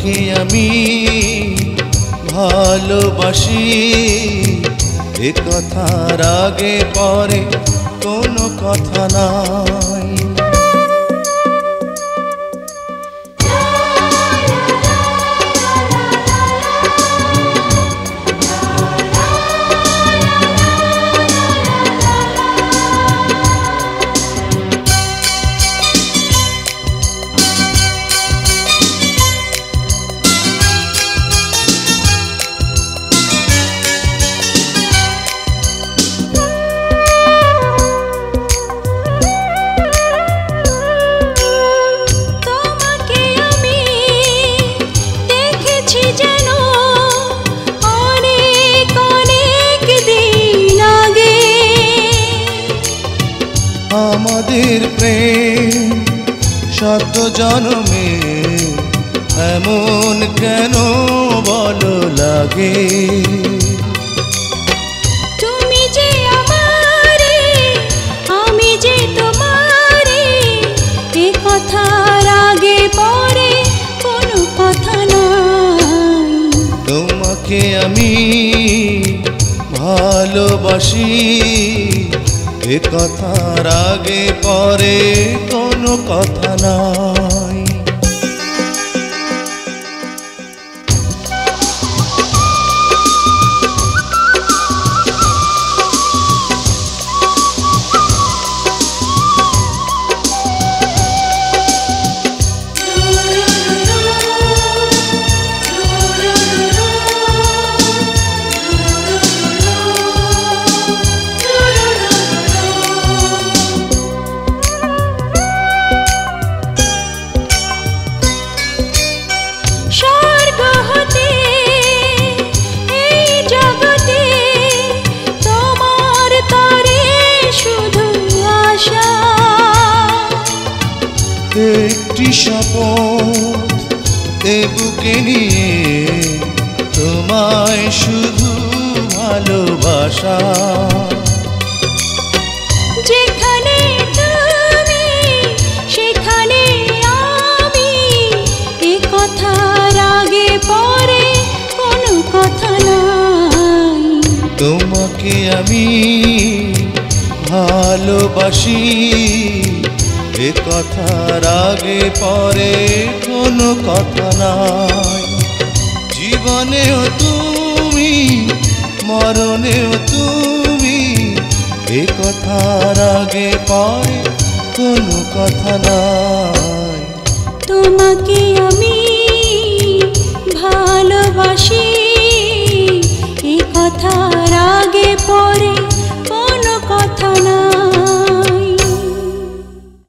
তোমাকে আমি ভালোবাসি, এ কথার আগে পরে কোনো কথা নাই। আমাদের প্রেম শত জন্মে এমন কেন বলো লাগে? তুমি যে আমারে, আমি যে তোমারে, এ কথার আগে পরে কোনো কথা নাই। তোমাকে আমি ভালোবাসি, এ কথার আগে পরে কোনো কথা নাই। একটি শপথ এ বুকে নিয়ে, তোমায় শুধু ভালোবাসা। যেখানে তুমি সেখানে আমি, এ কথার আগে পরে কোনো কথা নাই। তোমাকে আমি ভালোবাসি, এ কথার আগে পরে কোনো কথা নাই। জীবনেও তুমি, মরণেও তুমি, এ কথার আগে পরে কোনো কথা নাই। তোমাকে আমি